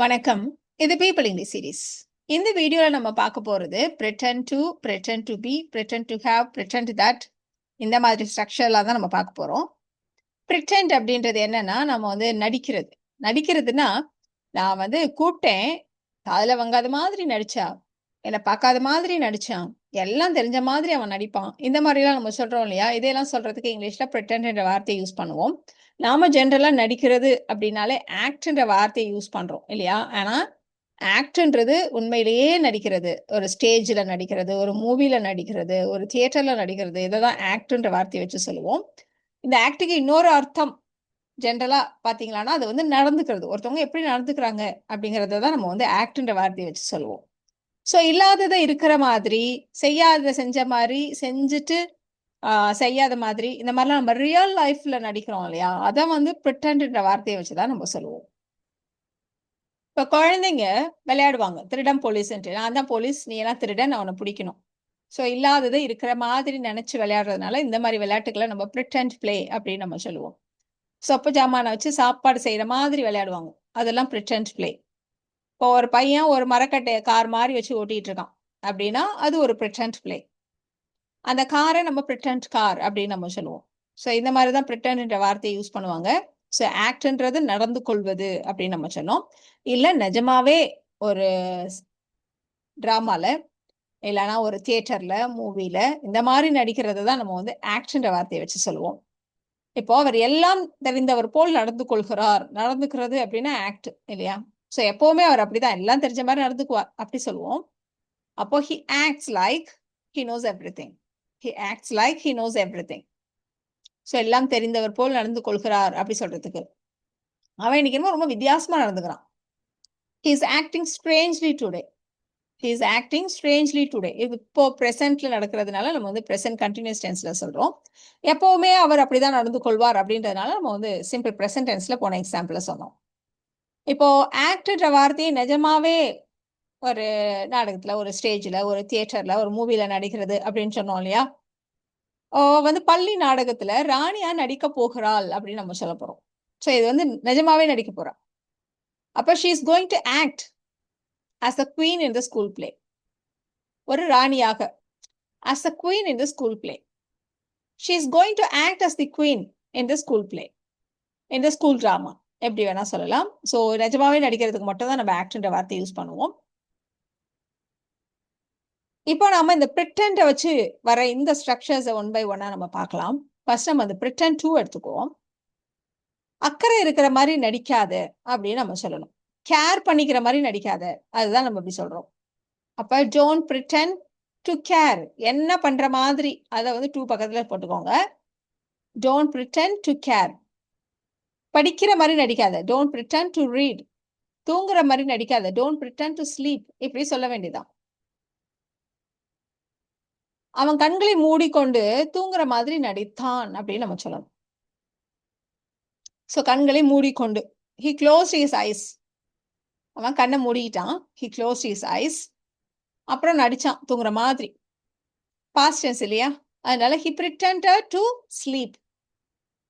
வணக்கம். இது people English series. இந்த வீடியோல நம்ம பார்க்க போறது pretend to, pretend to be, pretend to have, pretend that இந்த மாதிரி ஸ்ட்ரக்சர்லாம் தான் நம்ம பார்க்க போறோம். pretend அப்படின்றது என்னன்னா, நம்ம வந்து நடிக்கிறது. நடிக்கிறதுன்னா, நான் வந்து கூப்பிட்டேன், காதுல வாங்காத மாதிரி நடிச்சான், என்ன பார்க்காத மாதிரி நடிச்சான், எல்லாம் தெரிஞ்ச மாதிரி அவன் நடிப்பான். இந்த மாதிரிலாம் நம்ம சொல்றோம் இல்லையா? இதையெல்லாம் சொல்றதுக்கு இங்கிலீஷ்ல pretend என்ற வார்த்தையை யூஸ் பண்ணுவோம். நாம ஜெனரலா நடிக்கிறது அப்படின்னாலே ஆக்ட்ன்ற வார்த்தையை யூஸ் பண்றோம் இல்லையா? ஆனா ஆக்ட்ன்றது உண்மையிலேயே நடிக்கிறது. ஒரு ஸ்டேஜ்ல நடிக்கிறது, ஒரு மூவில நடிக்கிறது, ஒரு தியேட்டர்ல நடிக்கிறது. இததான் ஆக்ட்ன்ற வார்த்தைய வச்சு சொல்லுவோம். இந்த ஆக்ட்க்கு இன்னொரு அர்த்தம் ஜெனரலா பார்த்தீங்களான்னா, அது வந்து நடந்துக்கிறது. ஒருத்தவங்க எப்படி நடந்துக்கிறாங்க அப்படிங்கிறத தான் நம்ம வந்து ஆக்ட்ன்ற வார்த்தைய வச்சு சொல்லுவோம். ஸோ இல்லாதத இருக்கிற மாதிரி, செய்யாதத செஞ்ச மாரி, செஞ்சுட்டு செய்யாத மாதிரி, இந்த மாரிலாம் நம்ம ரியல் லைஃப்ல நடிக்கிறோம் இல்லையா? அத வந்து பிரிட்டெண்ட்ன்ற வார்த்தைய வச்சு தான் நம்ம சொல்லுவோம். இப்ப குழந்தைங்க விளையாடுவாங்க. திருடன் போலீஸ்ன்ட்டு. நான் தான் போலீஸ், நீ எல்லாம் திருடன், நான் உன்ன புடிக்கணும். ஸோ இல்லாதத இருக்கிற மாதிரி நெனச்சு விளையாடுறதுனால, இந்த மாரி விளையாட்டுக்கள நம்ம பிரிட்டெண்ட் ப்ளே அப்படின்னு நம்ம சொல்லுவோம். சொப்பு ஜாமான வச்சு சாப்பாடு செய்ற மாதிரி விளையாடுவாங்க. அதெல்லாம் பிரிட்டெண்ட் ப்ளே. இப்போ ஒரு பையன் ஒரு மரக்கட்டைய கார் மாரி வச்சு ஓட்டிட்டு இருக்கான். அப்படின்னா, அது ஒரு பிரிட்டெண்ட் ப்ளே. அந்த கார நம்ம பிரிட்டெண்ட் கார் அப்படின்னு நம்ம சொல்லுவோம். ஸோ இந்த மாரி தான் பிரிட்டெண்ட்ன்ற வார்த்தைய யூஸ் பண்ணுவாங்க. ஸோ ஆக்ட்ன்றது நடந்து கொள்வது அப்படின்னு நம்ம சொன்னோம். இல்ல நிஜமாவே ஒரு டிராமால, இல்லன்னா ஒரு தியேட்டர்ல, மூவில இந்த மாரி நடிக்கிறத தான் நம்ம வந்து ஆக்ட்ன்ற வார்த்தைய வச்சு சொல்லுவோம். இப்போ அவர் எல்லாம் தெரிந்தவர் போல் நடந்து கொள்கிறார். நடந்துக்கிறது அப்படின்னா ஆக்ட் இல்லையா? ஸோ எப்பவுமே அவர் அப்படிதான் எல்லாம் தெரிஞ்ச மாரி நடந்துக்குவார். அப்படி சொல்லுவோம். அப்போ he acts like he knows everything. He acts like he knows everything. So எல்லாம் தெரிந்தவர் போல் நடந்து கொள்கிறார் அப்படி சொல்றதுக்கு. அவன் இன்னைக்கு என்னமோ ரொம்ப வித்தியாசமா நடந்துக்கிறான். He is acting strangely today. He is acting strangely today. இது இப்போ பிரசன்ட்ல நடக்கிறதுனால நம்ம வந்து பிரசன்ட் கண்டினியூஸ் டென்ஸ்ல சொல்றோம். எப்பவுமே அவர் அப்படிதான் நடந்து கொள்வார் அப்படின்றதுனால நம்ம வந்து சிம்பிள் பிரசன்ட் டென்ஸ்ல போன எக்ஸாம்பிள்ல சொன்னோம். இப்போ ஆக்ட்ன்ற வார்த்தையை நிஜமாவே ஒரு நாடகத்துல, ஒரு ஸ்டேஜ்ல, ஒரு தியேட்டர்ல, ஒரு மூவில நடிக்கிறது அப்படின்னு சொன்னோம் இல்லையா? வந்து பள்ளி நாடகத்துல ராணியா நடிக்க போகிறாள் அப்படின்னு நம்ம சொல்ல போறோம். ஸோ இது வந்து நிஜமாவே நடிக்க போறா. அப்ப she is going to act as a queen in the school play. ஒரு ராணியாக as a queen in the school play. She is going to act as the queen in the school play. In the school drama. எப்படி வேணா சொல்லலாம். So நிஜமாவே நடிக்கிறதுக்கு மட்டும் தான் நம்ம ஆக்ட்ன்ற வார்த்தை யூஸ் பண்ணுவோம். இப்போ நாம இந்த பிரிட்டெண்ட வச்சு வர இந்த ஸ்ட்ரக்சர்ஸை ஒன் பை ஒன்னா நம்ம பார்க்கலாம். ஃபர்ஸ்ட் நம்ம அந்த பிரிட்டெண்ட் டூ எடுத்துக்குவோம். அக்கறை இருக்கிற மாதிரி நடிக்காத அப்படின்னு நம்ம சொல்லணும். கேர் பண்ணிக்கிற மாதிரி நடிக்காத, அதுதான் நம்ம இப்படி சொல்றோம். அப்ப டோன்ட் பிரிட்டெண்ட் டு கேர், என்ன பண்ற மாதிரி, அதை வந்து டூ பக்கத்துல போட்டுக்கோங்க. Don't pretend to care. படிக்கிற மாதிரி நடிக்காத, டோன்ட் பிரிட்டெண்ட் டு ரீட். தூங்குற மாதிரி நடிக்காத, டோன்ட் பிரிட்டெண்ட் டு ஸ்லீப். இப்படி சொல்ல வேண்டியதான். அவன் கண்களை மூடிக்கொண்டு தூங்குற மாதிரி நடித்தான் அப்படின்னு நம்ம சொல்லணும். சோ கண்களை மூடிக்கொண்டு, he closed his eyes. அவன் கண்ணை மூடிக்கிட்டான், he closed his eyes. அப்புறம் நடிச்சான் தூங்குற மாதிரி. பாஸ்ட் டென்ஸ் இல்லையா? அதனால he pretended to sleep.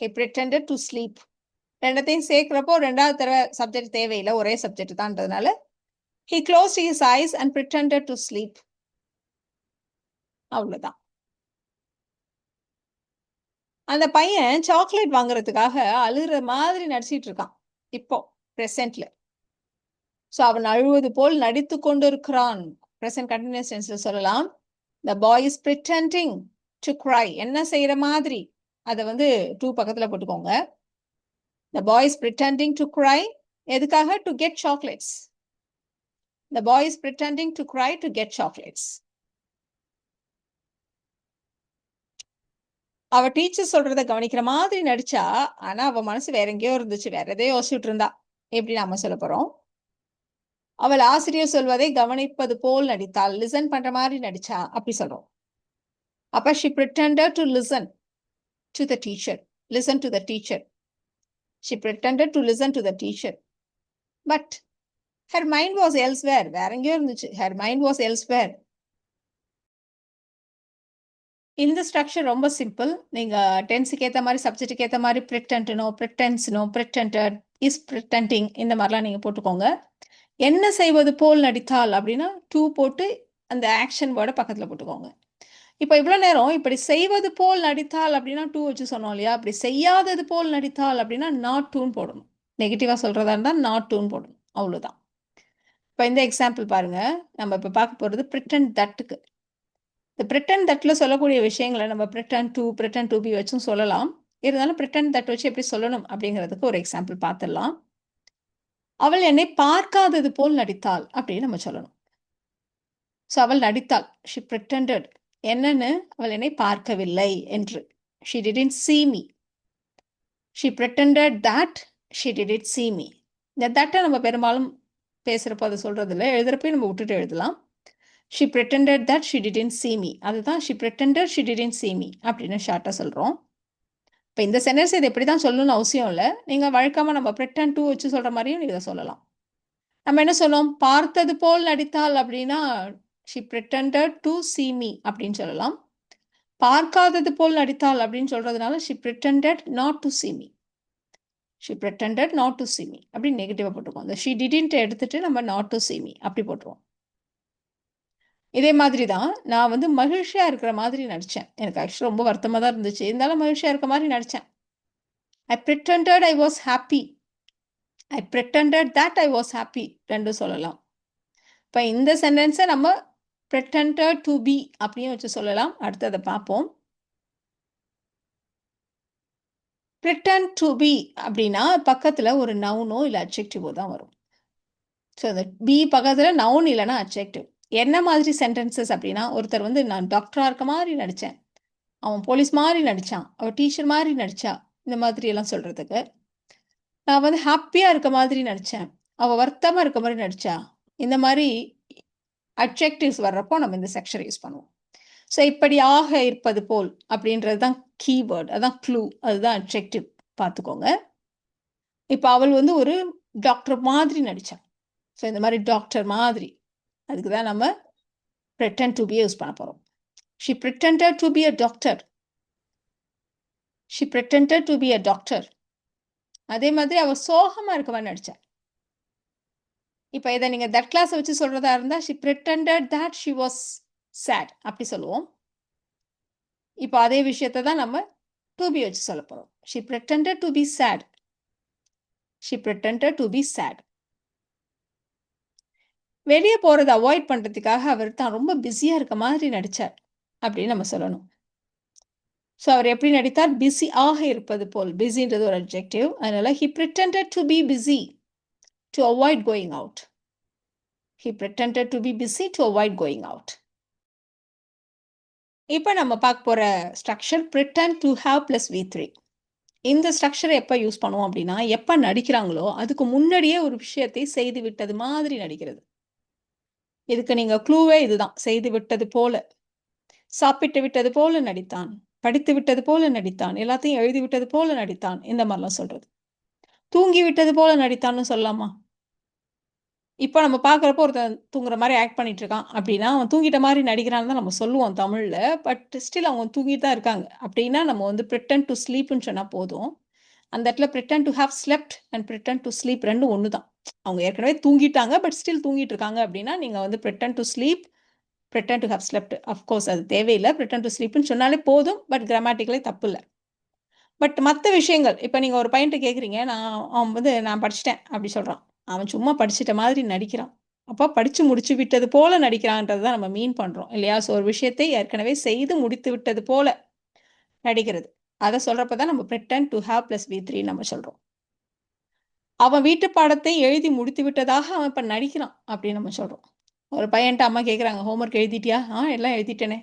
He pretended to sleep. ரெண்டத்தையும் சேர்க்கிறப்போ ரெண்டாவது தடவை சப்ஜெக்ட் தேவையில்லை, ஒரே subject தான்றதுனால he closed his eyes and pretended to sleep. அவ்வளவுதான். அந்த பையன் சாக்லேட் வாங்குறதுக்காக அழுகிற மாதிரி நடிச்சிட்டு இருக்கான் இப்போ பிரசன்ட்ல. சோ அவன் அழுவது போல் நடித்து கொண்டிருக்கிறான். பிரசன்ட் கண்டினியூஸ் டென்ஸ்ல சொல்லலாம். the boy is pretending to cry. என்ன செய்யற மாதிரி, அதை வந்து டூ பக்கத்துல போட்டுக்கோங்க. the boy is pretending to cry. எதுக்காக? to get chocolates. the boy is pretending to cry to get chocolates. அவ டீச்சர் சொல்றத கவனிக்கிற மாதிரி நடிச்சா, ஆனா அவ மனசு வேற எங்கேயோ இருந்துச்சு, வேற எதையோ யோசிச்சுட்டு இருந்தா. எப்படி நாம சொல்ல போறோம்? அவள் ஆசிரியர் சொல்வதை கவனிப்பது போல் நடித்தாள், லிசன் பண்ற மாதிரி நடிச்சா, அப்படி சொல்றோம். அப்ப she pretended to listen to the teacher. Listen to the teacher. She pretended to listen to the teacher. But her mind was elsewhere. வேற எங்கேயோ இருந்துச்சு. Her mind was elsewhere. இந்த ஸ்ட்ரக்சர் ரொம்ப சிம்பிள். நீங்க டென்ஸுக்கு ஏற்ற மாதிரி, சப்ஜெக்ட்டுக்கு ஏற்ற மாதிரி பிரிட்டன்ட்னோ, பிரிட்டன்ஸ்னோ, பிரிட்டன்டட், இஸ் பிரிட்டன்டிங் இந்த மாதிரிலாம் நீங்க போட்டுக்கோங்க. என்ன செய்வது போல் நடித்தால் அப்படின்னா டூ போட்டு அந்த ஆக்ஷன் வேர்டை பக்கத்தில் போட்டுக்கோங்க. இப்போ இவ்வளோ நேரம் இப்படி செய்வது போல் நடித்தால் அப்படின்னா டூ வச்சு சொன்னோம் இல்லையா? அப்படி செய்யாதது போல் நடித்தால் அப்படின்னா நாட் டூன்னு போடணும். நெகட்டிவாக சொல்கிறதா இருந்தால் நாட் டூன்னு போடணும். அவ்வளோதான். இப்போ இந்த எக்ஸாம்பிள் பாருங்க. நம்ம இப்போ பார்க்க போகிறது பிரிட்டன் தட்டுக்கு. இந்த பிரிட்டன் தட்டில் சொல்லக்கூடிய விஷயங்களை நம்ம பிரிட்டன் டு பி வச்சும் சொல்லலாம். இருந்தாலும் பிரிட்டன் தட் வச்சு எப்படி சொல்லணும் அப்படிங்கிறதுக்கு ஒரு எக்ஸாம்பிள் பார்த்துடலாம். அவள் என்னை பார்க்காதது போல் நடித்தாள் அப்படின்னு நம்ம சொல்லணும். ஸோ அவள் நடித்தாள். ஷி பிரிட்டண்டட். என்னன்னு? அவள் என்னை பார்க்கவில்லை என்று. She didn't see me. She pretended that she didn't see me. இந்த தட்டை நம்ம பெரும்பாலும் பேசுகிறப்போ அதை சொல்கிறது இல்லை. எழுதுறப்பையும் நம்ம விட்டுட்டு எழுதலாம். She pretended that she didn't see me. அதுதான் she pretended she didn't see me அப்படின்னு ஷார்ட்டாக சொல்கிறோம். இப்போ இந்த சென்டென்ஸ் இது எப்படி தான் சொல்லணும்னு அவசியம் இல்லை. நீங்கள் வழக்கமாக நம்ம pretend to வச்சு சொல்கிற மாதிரியும் நீங்கள் சொல்லலாம். நம்ம என்ன சொன்னோம்? பார்த்தது போல் நடித்தாள் அப்படின்னா she pretended to see me அப்படின்னு சொல்லலாம். பார்க்காதது போல் நடித்தாள் அப்படின்னு சொல்றதுனால she pretended not to see me. She pretended not to see me அப்படி நெகட்டிவாக போட்டுருக்கோம். இந்த ஷி didn't எடுத்துட்டு நம்ம not to see me அப்படி போட்டுருவோம். இதே மாதிரி தான் நான் வந்து மகிழ்ச்சியாக இருக்கிற மாதிரி நடித்தேன். எனக்கு ஆக்சுவலாக ரொம்ப வருத்தமாக தான் இருந்துச்சு. இருந்தாலும் மகிழ்ச்சியாக இருக்கிற மாதிரி நடித்தேன். ஐ pretended I was happy. I pretended that I was happy ரெண்டும் சொல்லலாம். இப்போ இந்த சென்டென்ஸை நம்ம pretended to be அப்படியும் வச்சு சொல்லலாம். அடுத்து அதை பார்ப்போம். pretend to be அப்படின்னா பக்கத்தில் ஒரு நவுனோ இல்லை அட்ஜெக்டிவோ தான் வரும். ஸோ அந்த பி பக்கத்தில் நவுன் இல்லைன்னா அட்ஜெக்டிவ். என்ன மாதிரி சென்டென்சஸ் அப்படின்னா ஒருத்தர் வந்து நான் டாக்டராக இருக்க மாதிரி நடித்தேன், அவன் போலீஸ் மாதிரி நடித்தான், அவள் டீச்சர் மாதிரி நடித்தா, இந்த மாதிரி எல்லாம் சொல்கிறதுக்கு. நான் வந்து ஹாப்பியாக இருக்க மாதிரி நடித்தேன், அவள் வருத்தமாக இருக்க மாதிரி நடித்தா, இந்த மாதிரி அட்ஜெக்டிவ்ஸ் வர்றப்போ நம்ம இந்த செக்ஷன் யூஸ் பண்ணுவோம். ஸோ இப்படியாக இருப்பது போல் அப்படின்றது தான் கீவேர்ட், அதுதான் க்ளூ, அதுதான் அட்ஜெக்டிவ். பார்த்துக்கோங்க. இப்போ அவள் வந்து ஒரு டாக்டர் மாதிரி நடித்தாள். ஸோ இந்த மாதிரி டாக்டர் மாதிரி, அதுக்கு தான் நம்ம pretend to be யூஸ் பண்ண போகிறோம். She pretended to be a doctor. She pretended to be a doctor. அதே மாதிரி அவள் சோகமாக இருக்க மாதிரி நடித்தாள். இப்போ இதை நீங்கள் தட் கிளாஸை வச்சு சொல்கிறதா இருந்தால் she pretended that she was sad அப்படி சொல்லுவோம். இப்போ அதே விஷயத்தை தான் நம்ம to be வச்சு சொல்ல போகிறோம். She pretended to be sad. She pretended to be sad. வெளியே போகிறத அவாய்ட் பண்ணுறதுக்காக அவர் தான் ரொம்ப பிஸியாக இருக்க மாதிரி நடித்தார் அப்படின்னு நம்ம சொல்லணும். ஸோ அவர் எப்படி நடித்தார்? பிஸி ஆக இருப்பது போல். பிஸின்றது ஒரு அட்ஜெக்டிவ். அதனால் he pretended to be busy to avoid going out. He pretended to be busy to avoid going out. இப்போ நம்ம பார்க்க போகிற structure pretend to have plus V3. இந்த ஸ்ட்ரக்சரை எப்போ யூஸ் பண்ணுவோம் அப்படின்னா எப்போ நடிக்கிறாங்களோ அதுக்கு முன்னாடியே ஒரு விஷயத்தை செய்து விட்டது மாதிரி நடிக்கிறது. இதுக்கு நீங்கள் க்ளூவே இதுதான். செய்து விட்டது போல, சாப்பிட்டு விட்டது போல நடித்தான், படித்து விட்டது போல நடித்தான், எல்லாத்தையும் எழுதி விட்டது போல நடித்தான், இந்த மாதிரிலாம் சொல்கிறது. தூங்கி விட்டது போல நடித்தான்னு சொல்லலாமா? இப்போ நம்ம பார்க்குறப்போ ஒருத்தன் தூங்குற மாதிரி ஆக்ட் பண்ணிட்டு இருக்கான் அப்படின்னா அவன் தூங்கிட்ட மாதிரி நடிக்கிறான்னு தான் நம்ம சொல்லுவோம் தமிழில். பட் ஸ்டில் அவங்க தூங்கிட்டு தான் இருக்காங்க அப்படின்னா நம்ம வந்து pretend to sleepன்னு சொன்னால் போதும். அந்த இடத்துல pretend to have slept and pretend to sleep ரெண்டும் ஒன்று தான். அவங்க ஏற்கனவே தூங்கிட்டாங்க பட் ஸ்டில் தூங்கிட்டு இருக்காங்க அப்படின்னா நீங்கள் வந்து pretend to sleep, pretend to have slept. Of course அது தேவையில்லை. pretend to sleepன்னு சொன்னாலே போதும். பட் கிராமட்டிக்கலே தப்பு இல்லை. பட் மற்ற விஷயங்கள் இப்போ நீங்கள் ஒரு பையன்ட்டு கேட்குறீங்க, அவன் வந்து நான் படிச்சிட்டேன் அப்படி சொல்கிறான். அவன் சும்மா படிச்சிட்ட மாதிரி நடிக்கிறான். அப்போ படித்து முடிச்சு விட்டது போல நடிக்கிறான்றது தான் நம்ம மீன் பண்ணுறோம் இல்லையா? ஸோ ஒரு விஷயத்தை ஏற்கனவே செய்து முடித்து விட்டது போல நடிக்கிறது. அதை சொல்கிறப்ப தான் நம்ம pretend to have plus V3 நம்ம சொல்கிறோம். அவன் வீட்டு பாடத்தை எழுதி முடித்து விட்டதாக அவன் இப்போ நடிக்கிறான் அப்படின்னு நம்ம சொல்கிறோம். ஒரு பையன்ட்டு அம்மா கேட்குறாங்க, ஹோம்ஒர்க் எழுதிட்டியா? எல்லாம் எழுதிட்டேனே.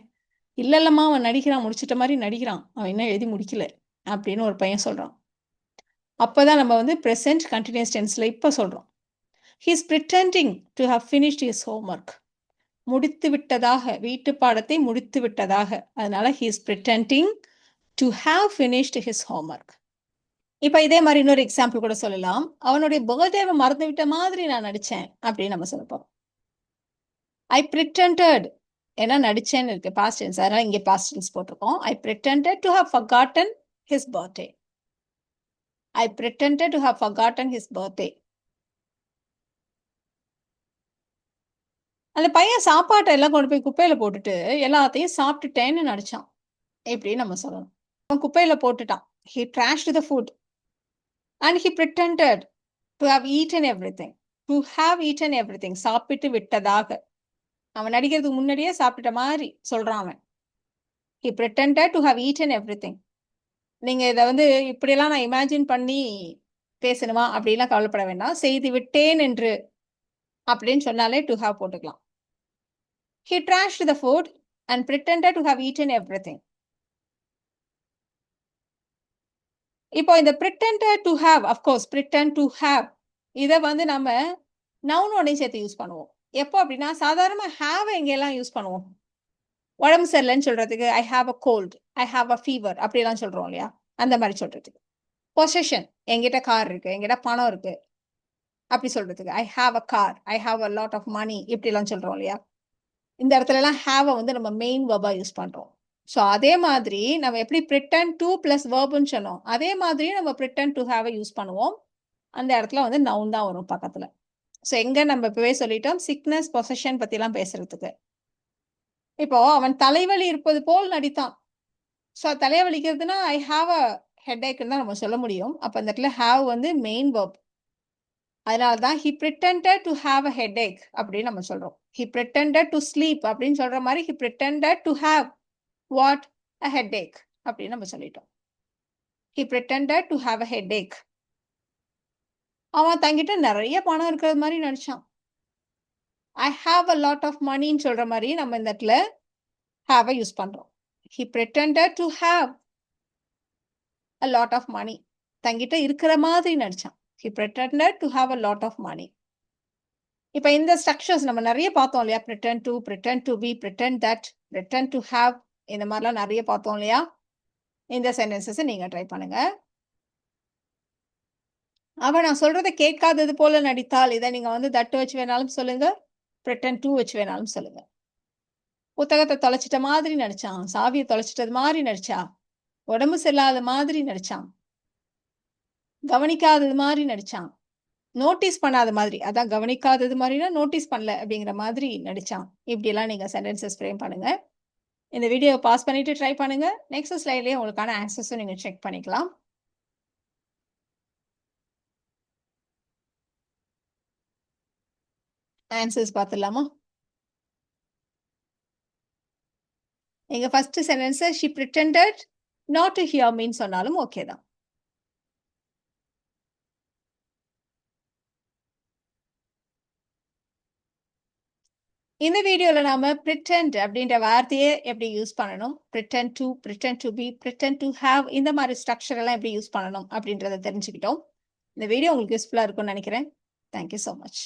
இல்லைல்லம்மா அவன் நடிக்கிறான், முடிச்சிட்ட மாதிரி நடிக்கிறான், அவன் இன்னும் எழுதி முடிக்கல அப்படின்னு ஒரு பையன் சொல்கிறான். அப்போ தான் நம்ம வந்து ப்ரெசென்ட் கண்டினியூஸ் டென்ஸில் இப்போ சொல்கிறோம். he is pretending to have finished his homework. முடித்து விட்டதாக, வீட்டு பாடத்தை முடித்து விட்டதாக. அதனால he is pretending to have finished his homework. இப்போ இதே மாதிரி இன்னொரு எக்ஸாம்பிள் கூட சொல்லலாம். அவனுடைய பர்த்டேவை மறந்து விட்ட மாதிரி நான் நடித்தேன் அப்படின்னு நம்ம சொல்ல போகிறோம். I pretended, ஏன்னா நடித்தேன்னு இருக்கு பாஸ்ட் டென்ஸ், அதனால இங்கே பாஸ்ட் டென்ஸ் போட்டிருக்கோம். I pretended to have forgotten his birthday. I pretended to have forgotten his birthday. அந்த பையன் சாப்பாட்ட எல்லாம் கொண்டு போய் குப்பையில போட்டுட்டு, எல்லாத்தையும் சாப்பிட்டுட்டேன்னு நடிச்சான். இப்படின்னு நம்ம சொல்லணும். அவன் குப்பையில போட்டுட்டான். He trashed the food and he pretended to have eaten everything. To have eaten everything. சாப்பிட்டு விட்டதாக. அவன் நடிக்கிறதுக்கு முன்னாடியே சாப்பிட்ட மாரி சொல்றான் அவன். He pretended to have eaten everything. நீங்க இத வந்து இப்படியெல்லாம் நான் இமேஜின் பண்ணி பேசணுமா? அப்படிலாம் கவலைப்பட வேண்டாம். செய்து விட்டேன் என்று அப்படின்னு சொன்னாலே to have போட்டுக்கலாம். He trashed the food and pretended to have eaten everything. இப்போ இந்த pretended to have, of course, pretend to have இத வந்து நம்ம நவுனோடையும் சேர்த்து யூஸ் பண்ணுவோம். எப்போ அப்படின்னா, சாதாரணமா have எங்கெல்லாம் யூஸ் பண்ணுவோம்? உடம்பு சரியில்லன்னு சொல்றதுக்கு, I have a cold, I have a fever அப்படிலாம் சொல்றோம் இல்லையா? அந்த மாரி சொல்றதுக்கு. பொசெஷன் என்கிட்ட கார் இருக்கு, என்கிட்ட பணம் இருக்கு. அப்படி சொல்றதுக்கு, I have a car, I have a lot of money இப்படிலாம் சொல்றோம் இல்லையா? இந்த இடத்துலலாம் have வந்து நம்ம மெயின் வெர்பா யூஸ் பண்றோம். ஸோ அதே மாதிரி நம்ம எப்படி pretend to பிளஸ் வெர்ப்ன்னு சொன்னோம். அதே மாதிரி நம்ம pretend to have யூஸ் பண்ணுவோம். அந்த இடத்துல வந்து நவுன் தான் வரும் பக்கத்துல. ஸோ எங்க நம்ம இப்பவே சொல்லிட்டோம், சிக்னஸ், பொசெஷன் பத்திலாம் பேசுறதுக்கு. இப்போ அவன் தலைவலி இருப்பது போல் நடித்தான். ஸோ தலைவலிக்கிறதுனா ஐ ஹாவ் அ ஹெட்டேக்ன்னு தான் நம்ம சொல்ல முடியும். அப்ப அந்த இடத்துல have வந்து மெயின் வெர்ப். அதனால தான் he pretended to have a headache அப்படின்னு நம்ம சொல்றோம். He pretended to sleep அப்படின்னு சொல்ற மாதிரி he pretended to have what? A headache அப்படின்னு நம்ம சொல்லிட்டோம். He pretended to have a headache. அவன் தங்கிட்ட நிறைய பணம் இருக்கிறது மாதிரி நடிச்சான். I have a lot of moneyன்னு சொல்ற மாதிரி நம்ம இந்த இடத்துல have யூஸ் பண்றோம். He pretended to have a lot of money. தங்கிட்ட இருக்கிற மாதிரி நடிச்சான். He pretended to have a lot of money. இப்ப இந்த ஸ்ட்ரக்சர்ஸ் நம்ம நிறைய பார்த்தோம் இல்லையா? pretend to, pretend to be, pretend that, pretend to have இந்த மாதிரிலாம் நிறைய பார்த்தோம் இல்லையா? இந்த சென்டென்சஸ் நீங்க ட்ரை பண்ணுங்க. அவன் நான் சொல்றத கேட்காதது போல நடித்தால், இதை நீங்க வந்து that வச்சு வேணாலும் சொல்லுங்க. pretend to வச்சு வேணாலும் சொல்லுங்க. புத்தகத்தை தொலைச்சிட்ட மாதிரி நடிச்சான். சாவியை தொலைச்சிட்டது மாதிரி நடிச்சா. உடம்பு சரியில்லாத மாதிரி நடிச்சான். கவனிக்காதது மாதிரி நடிச்சான். நோட்டீஸ் பண்ணாத மாதிரி. அதான் கவனிக்காதது மாதிரினா நோட்டீஸ் பண்ணல அப்படிங்கிற மாதிரி நடிச்சான். இப்படியெல்லாம் நீங்க சென்டென்சஸ் ஃப்ரேம் பண்ணுங்க. இந்த வீடியோவை பாஸ் பண்ணிட்டு ட்ரை பண்ணுங்க. நெக்ஸ்ட் ஸ்லைட்லயே உங்களுக்கான ஆன்சர்ஸும் நீங்க செக் பண்ணிக்கலாம். ஆன்சர்ஸ் பார்த்துடலாமா? எங்க first sentence she pretended not to hear meன்னு சொன்னாலும் ஓகே தான். இந்த வீடியோல நாம pretend அப்படின்ற வார்த்தையை எப்படி யூஸ் பண்ணணும், pretend to, pretend to be, pretend to have இந்த மாதிரி ஸ்ட்ரக்சர் எல்லாம் எப்படி யூஸ் பண்ணணும் அப்படின்றத தெரிஞ்சுக்கிட்டோம். இந்த வீடியோ உங்களுக்கு யூஸ்ஃபுல்லா இருக்கும்னு நினைக்கிறேன். Thank you so much.